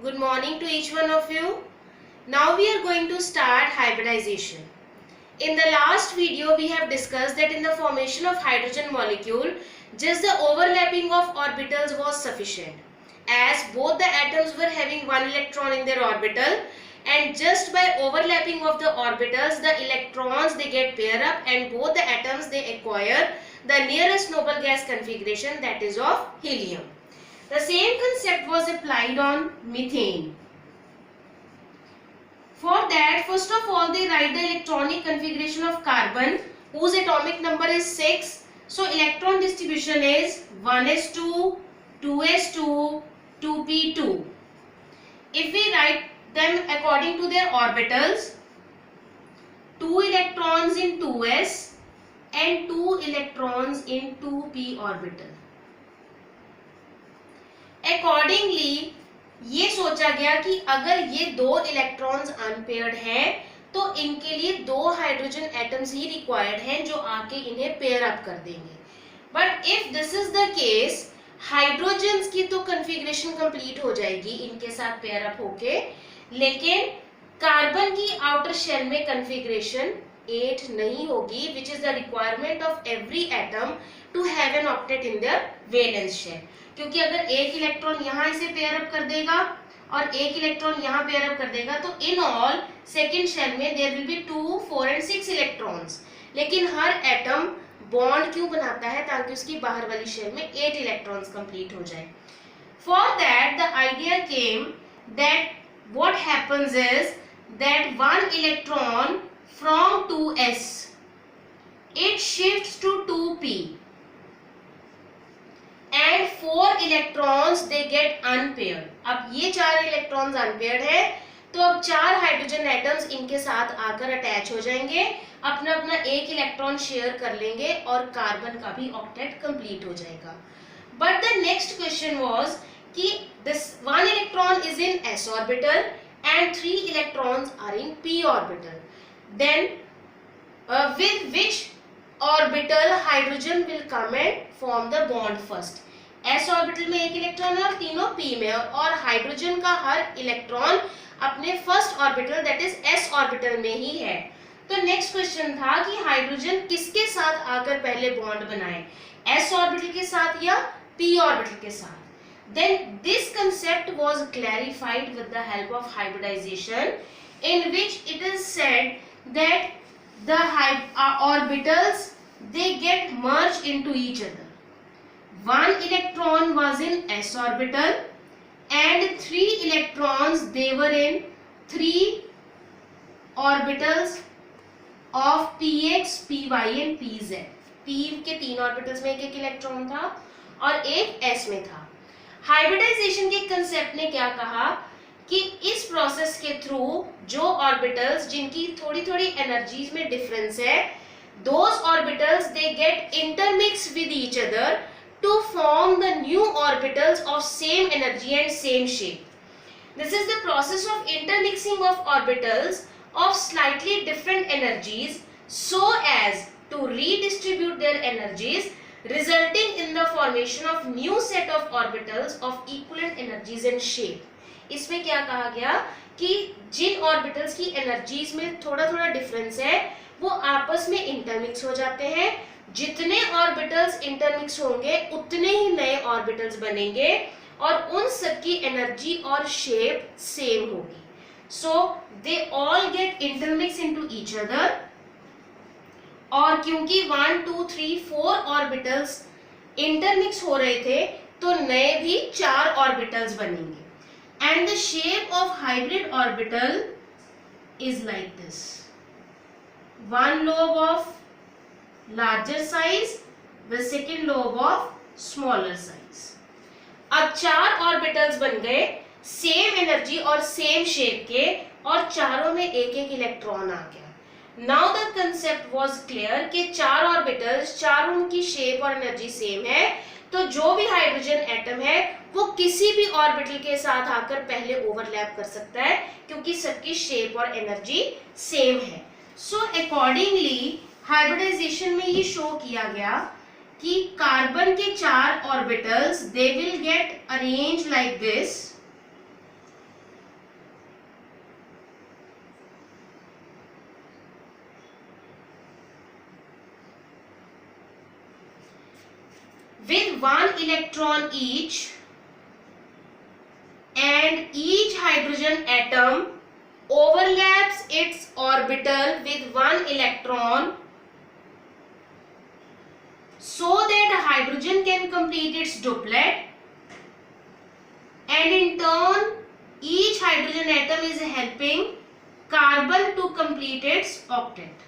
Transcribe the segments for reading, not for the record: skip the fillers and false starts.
Good morning to each one of you. Now we are going to start hybridization. In the last video we have discussed that in the formation of hydrogen molecule, just the overlapping of orbitals was sufficient, as both the atoms were having one electron in their orbital, and just by overlapping of the orbitals the electrons they get pair up and both the atoms they acquire the nearest noble gas configuration, that is of helium. The same concept was applied on methane. For that, first of all, they write the electronic configuration of carbon, whose atomic number is 6. So electron distribution is 1s2, 2s2, 2p2. If we write them according to their orbitals, 2 electrons in 2s and 2 electrons in 2p orbital. Accordingly, ये सोचा गया कि अगर ये दो electrons unpaired हैं तो इनके लिए दो हाइड्रोजन एटम्स ही रिक्वायर्ड हैं जो आके इन्हें पेयर अप कर देंगे. But if this is the case, hydrogens की तो कन्फिगरेशन कंप्लीट हो जाएगी इनके साथ पेयर अप होके, लेकिन कार्बन की आउटर शेल में कन्फिगरेशन 8 नहीं होगी, which is the requirement of every atom to have an octet in their valence shell. क्योंकि अगर एक इलेक्ट्रॉन यहाँ इसे पेयर अप कर देगा और एक इलेक्ट्रॉन यहाँ पेयर अप कर देगा तो इन ऑल सेकेंड शेल में there will be 2, 4 and 6 electrons. लेकिन हर एटम बॉन्ड क्यों बनाता है? ताकि उसकी बाहर वाली शेल में 8 इलेक्ट्रॉन्स कंप्लीट हो जाए. For that the idea came that what happens is that one electron from 2s it shifts to 2p and 4 electrons they get unpaired. अब ये 4 इलेक्ट्रॉन्स अनपेयर्ड है तो अब 4 हाइड्रोजन एटम्स इनके साथ आकर अटैच हो जाएंगे, अपना अपना एक इलेक्ट्रॉन शेयर कर लेंगे और कार्बन का भी ऑक्टेट कंप्लीट हो जाएगा. But the next question was कि this one electron is in s orbital and 3 electrons are in p orbital. Then with which orbital hydrogen will come and form the bond first? s orbital में एक electron है और तीनों p में, और hydrogen का हर electron अपने first orbital that is s orbital में ही है. तो नेक्स्ट क्वेश्चन था कि हाइड्रोजन किसके साथ आकर पहले बॉन्ड बनाए, s ऑर्बिटल के साथ या p ऑर्बिटल के साथ. Then this concept was clarified with the help of hybridization, in which it is said that the orbitals they get merged into each other. One electron was in s orbital and 3 electrons they were in 3 orbitals of px, py and pz. p के 3 orbitals में एक electron था और एक s में था. Hybridisation के concept ने क्या कहा कि इस प्रोसेस के थ्रू जो ऑर्बिटल्स जिनकी थोड़ी थोड़ी एनर्जीज में डिफरेंस है, those orbitals they get intermix with each other to form the new orbitals of same energy and same shape. This is the process of intermixing of orbitals of slightly different energies so as to redistribute their energies, resulting in the formation of new set of orbitals of equivalent energies and shape. इसमें क्या कहा गया कि जिन orbitals की energies में थोड़ा थोड़ा difference है वो आपस में इंटरमिक्स हो जाते हैं. जितने ऑर्बिटल्स इंटरमिक्स होंगे उतने ही नए ऑर्बिटल्स बनेंगे और उन सब की एनर्जी और शेप सेम होगी. So they all get intermix into each other, और क्योंकि 1, 2, 3, 4 ऑर्बिटल्स इंटरमिक्स हो रहे थे तो नए भी 4 ऑर्बिटल्स बनेंगे. And the shape of hybrid orbital is like this, one lobe of larger size the second lobe of smaller size. अब 4 ऑर्बिटल्स बन गए सेम एनर्जी और सेम शेप के, और चारों में एक एक इलेक्ट्रॉन आ गया. Now the concept was clear कि 4 ऑर्बिटल्स, चारों की शेप और एनर्जी सेम है, तो जो भी हाइड्रोजन एटम है वो किसी भी ऑर्बिटल के साथ आकर पहले ओवरलैप कर सकता है क्योंकि सबकी शेप और एनर्जी सेम है. सो अकॉर्डिंगली हाइब्रिडाइजेशन में ये शो किया गया कि कार्बन के 4 orbitals they will get arrange like this 1 electron each, and each hydrogen atom overlaps its orbital with 1 electron so that hydrogen can complete its duplet, and in turn each hydrogen atom is helping carbon to complete its octet.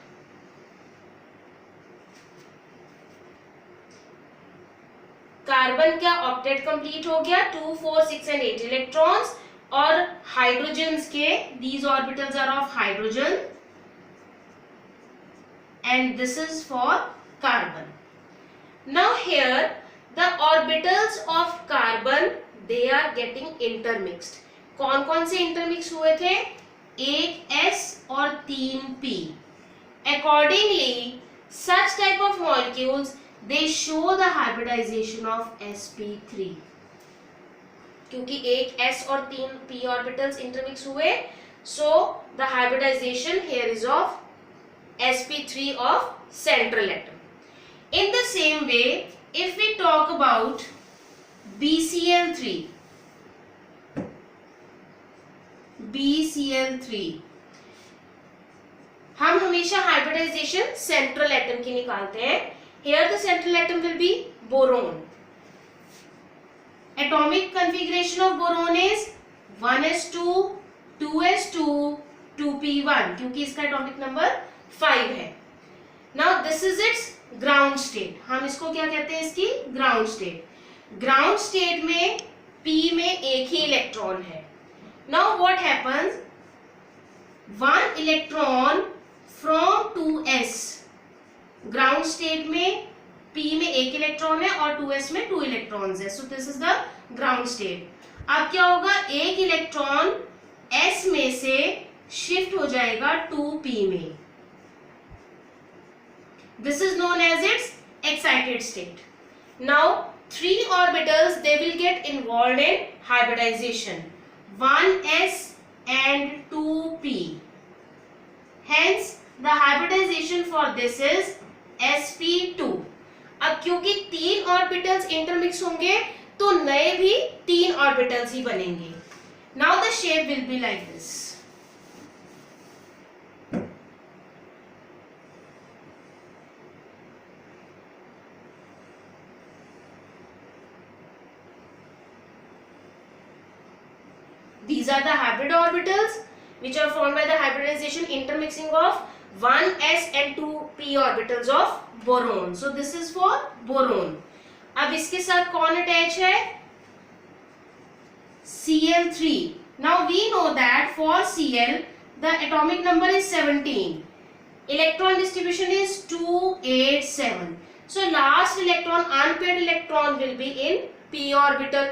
Carbon का octet complete हो गया, 2, 4, 6 and 8 electrons, और hydrogens के these orbitals are of hydrogen and this is for carbon. Now here the orbitals of carbon they are getting intermixed. कौन कौन से intermix हुए थे? एक S और 3 P. Accordingly, such type of molecules they show the hybridization of sp3. क्योंकि एक S और 3 P orbitals intermix हुए, so the hybridization here is of sp3 of central atom. In the same way, if we talk about BCl3, हम हमेशा hybridisation central atom की निकालते हैं. Here the central atom will be boron. Atomic configuration of boron is 1s2, 2s2, 2p1, क्योंकि इसका atomic number 5 है. Now this is its ground state. हम इसको क्या कहते हैं? इसकी ग्राउंड स्टेट. ग्राउंड स्टेट में p में एक ही इलेक्ट्रॉन है. Now what happens? One electron from 2s, ground state में p में एक इलेक्ट्रॉन है और 2s में 2 इलेक्ट्रॉन्स है. So this is the ground state. अब क्या होगा? एक इलेक्ट्रॉन s में से शिफ्ट हो जाएगा 2p में. This is known as its excited state. Now 3 orbitals they will get involved in hybridization, 1s and 2p. Hence the hybridization for this is sp2. अब क्योंकि 3 ऑर्बिटल्स इंटरमिक्स होंगे तो नए भी 3 ऑर्बिटल्स ही बनेंगे. Now the shape will be like this. These are the hybrid orbitals which are formed by the hybridization intermixing of 1s and 2p orbitals of boron. So this is for boron. अब इसके साथ कौन attach है? Cl3. Now we know that for Cl the atomic number is 17. Electron distribution is 2, 8, 7. So last electron, unpaired electron will be in p orbital.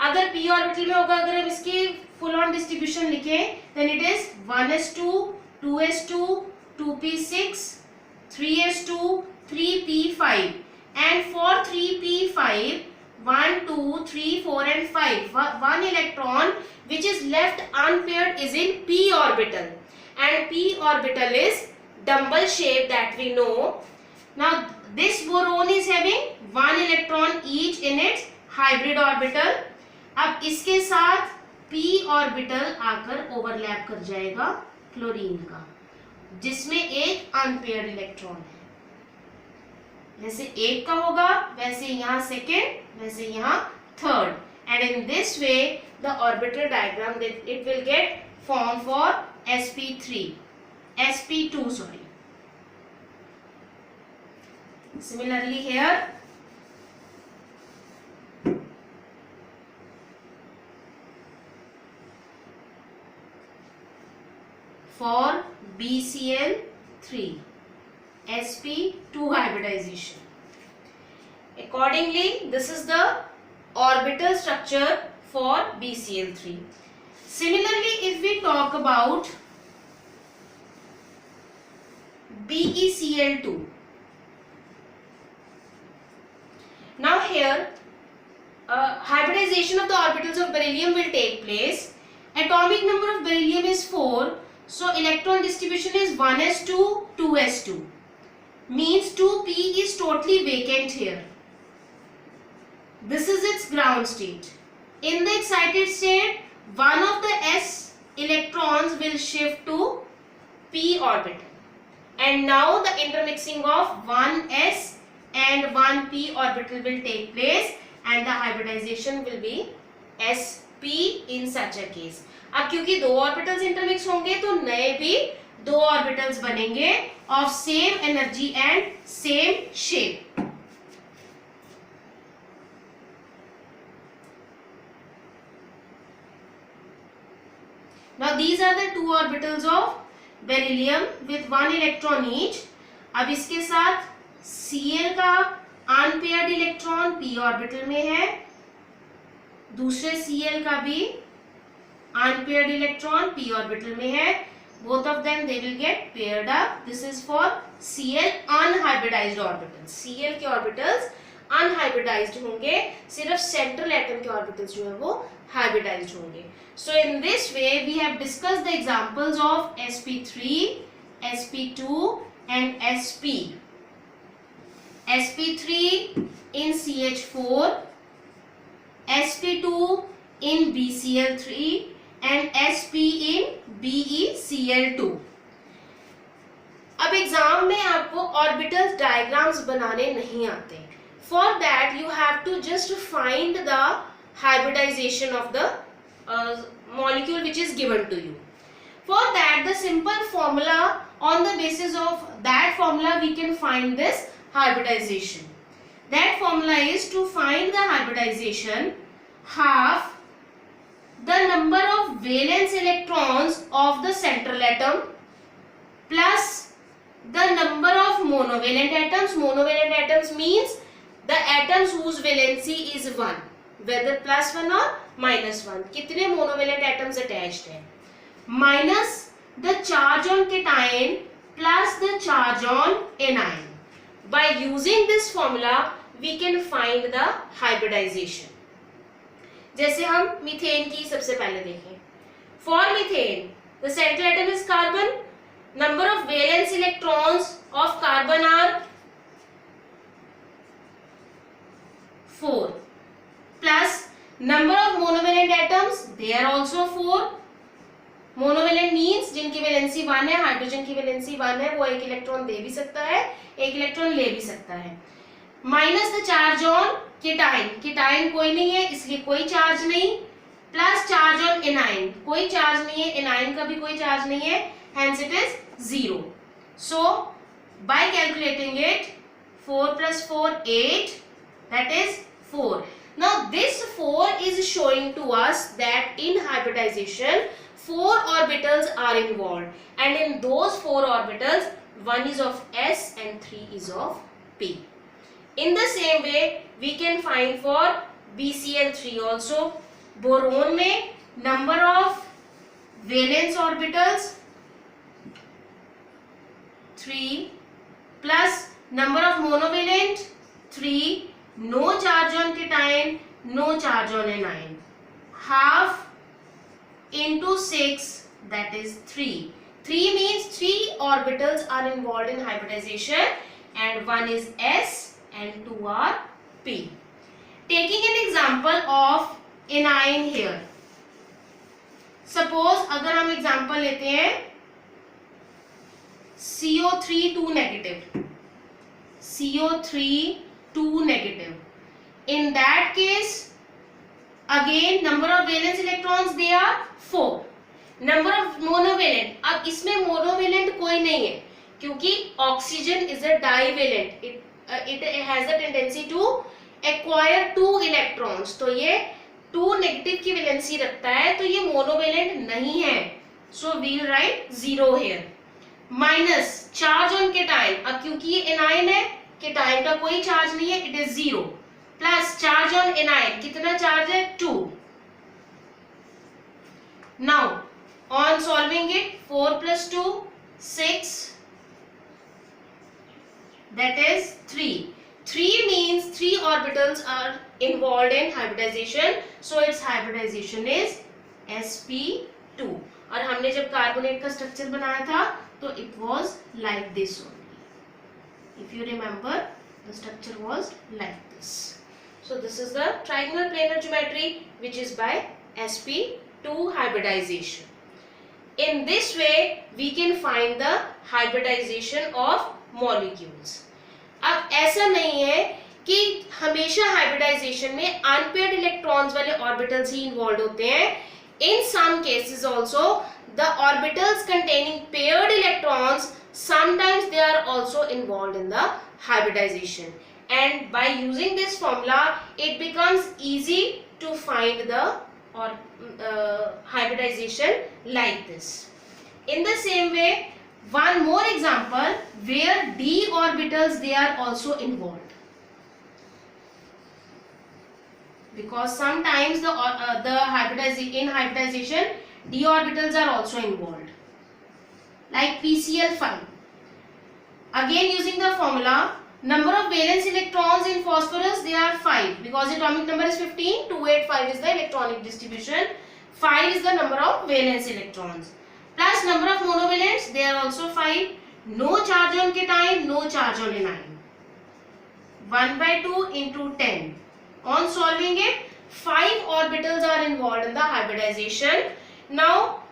अगर p orbital में होगा, अगर हम इसकी full on distribution लिखें, then it is 1s2, 2s2, 2p6, 3s2, 3p5, and for 3p5, 1, 2, 3, 4 and 5, one electron which is left unpaired is in p orbital, and p orbital is dumbbell shape that we know. Now this boron is having 1 electron each in its hybrid orbital. अब इसके साथ p orbital आकर overlap कर जाएगा chlorine का, जिसमें एक unpaired electron है. जैसे एक का होगा वैसे यहाँ सेकेंड, वैसे यहाँ third, and in this way the orbital diagram it will get form for sp2 sorry. Similarly here for BCl3 sp2 hybridization. Accordingly, this is the orbital structure for BCl3. Similarly, if we talk about BeCl2, now here hybridization of the orbitals of beryllium will take place. Atomic number of beryllium is 4. So electron distribution is 1s2, 2s2. Means 2p is totally vacant here. This is its ground state. In the excited state, one of the s electrons will shift to p orbital, and now the intermixing of one s and one p orbital will take place, and the hybridization will be sp in such a case. अब क्योंकि दो orbitals intermix होंगे तो नए भी दो orbitals बनेंगे of same energy and same shape. Now these are the two orbitals of beryllium with one electron each. अब इसके साथ Cl का अनपेयर्ड इलेक्ट्रॉन p ऑर्बिटल में है, दूसरे Cl का भी अनपेयर्ड इलेक्ट्रॉन p ऑर्बिटल में है. Both of them they will get paired up. This is for Cl unhybridized orbitals. Cl के orbitals unhybridized होंगे, सिर्फ सेंट्रल एटम के ऑर्बिटल्स जो है वो hybridized होंगे. So in this way we have discussed the examples of sp3, sp2 and sp. sp3 in CH4, sp2 in BCl3 and sp in BeCl2. अब exam में आपको ऑर्बिटल डायग्राम्स बनाने नहीं आते. For that you have to just find the hybridization of the molecule which is given to you. For that the simple formula, on the basis of that formula we can find this hybridization. That formula is to find the hybridization half the number of valence electrons of the central atom plus the number of monovalent atoms. Monovalent atoms means the atoms whose valency is 1, whether +1 or -1. कितने monovalent atoms attached है, minus the charge on cation plus the charge on anion. By using this formula we can find the hybridization. जैसे हम methane की सबसे पहले देखें. For methane the central atom is carbon. Number of valence electrons of carbon are 4 plus number of monovalent atoms, they are also 4. Monovalent means जिनकी valency 1 है, hydrogen की valency 1 है, वो एक इलेक्ट्रॉन दे भी सकता है, एक इलेक्ट्रॉन ले भी सकता है. माइनस द चार्ज ऑन कीटाइन, कीटाइन कोई नहीं है इसलिए कोई चार्ज नहीं, प्लस चार्ज ऑन एनाइन, कोई चार्ज नहीं है, एनाइन का भी कोई चार्ज नहीं है, hence it is 0. So bye calculating it 4 + 4 8, that is 4. Now this 4 is showing to us that in hybridization 4 orbitals are involved, and in those 4 orbitals 1 is of s and 3 is of p. In the same way we can find for BCl3 also. Boron में number of valence orbitals 3 plus number of monovalent 3, no charge on cation, no charge on anion, half into 6, that is 3. 3 means 3 orbitals are involved in hybridization and 1 is s and 2 are p. Taking an example of anion here. Suppose अगर हम example लेते हैं CO3 2 negative, CO3 2 negative. In that case again number of valence electrons they are 4. Number of monovalent, अब इसमें monovalent कोई नहीं है क्योंकि oxygen is a divalent, it has a tendency to acquire 2 electrons, तो ये 2 negative की valency रखता है, तो ये monovalent नहीं है, so we'll write 0 here. Minus charge on cation, अब क्योंकि ये anion है, cation का कोई charge नहीं है, it is 0. Plus charge on anion, कितना charge है 2. Now on solving it 4 + 2 6, that is 3. 3 means 3 orbitals are involved in hybridization, so its hybridization is sp2. और हमने जब कार्बोनेट का स्ट्रक्चर बनाया था तो it was like this only. If you remember, the structure was like this. So this is the trigonal planar geometry, which is by sp2 hybridization. In this way we can find the hybridization of molecules. अब ऐसा नहीं है कि हमेशा hybridisation में unpaired electrons वाले orbitals ही involve होते हैं. In some cases also the orbitals containing paired electrons, sometimes they are also involved in the hybridization, and by using this formula it becomes easy to find the hybridization like this. In the same way, one more example where d orbitals they are also involved, because sometimes the hybridization d orbitals are also involved, like PCl5. Again using the formula, number of valence electrons in phosphorus they are 5, because atomic number is 15. 285 is the electronic distribution, 5 is the number of valence electrons, plus number of monovalents they are also 5. No charge on cation, no charge on anion. 1/2 into 10. On solving it, 5 orbitals are involved in the hybridization. Now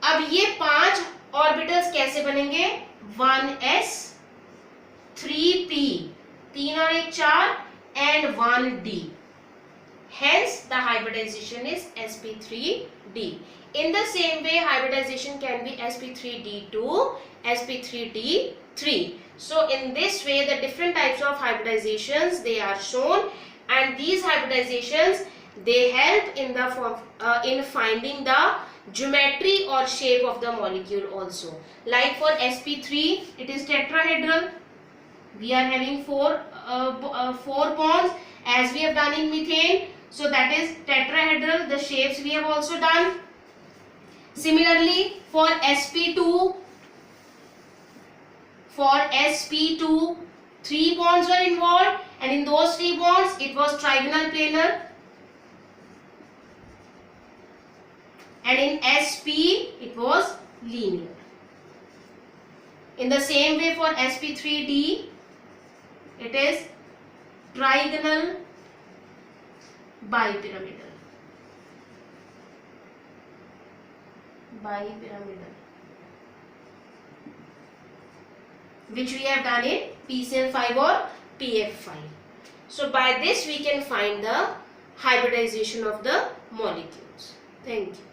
अब ये 5 orbitals कैसे बनेंगे? 1s, 3p, 3 और 1 4, and 1d. Hence the hybridization is sp3d. In the same way, hybridization can be sp3d2, sp3d3. So in this way the different types of hybridizations they are shown, and these hybridizations they help in the in finding the geometry or shape of the molecule also. Like for sp3 it is tetrahedral, we are having four bonds as we have done in methane, so that is tetrahedral. The shapes we have also done. Similarly for sp2 3 bonds were involved, and in those 3 bonds it was trigonal planar, and in sp it was linear. In the same way for sp3d it is trigonal bipyramidal. Which we have done in PCl5 or PF5. So by this we can find the hybridization of the molecules. Thank you.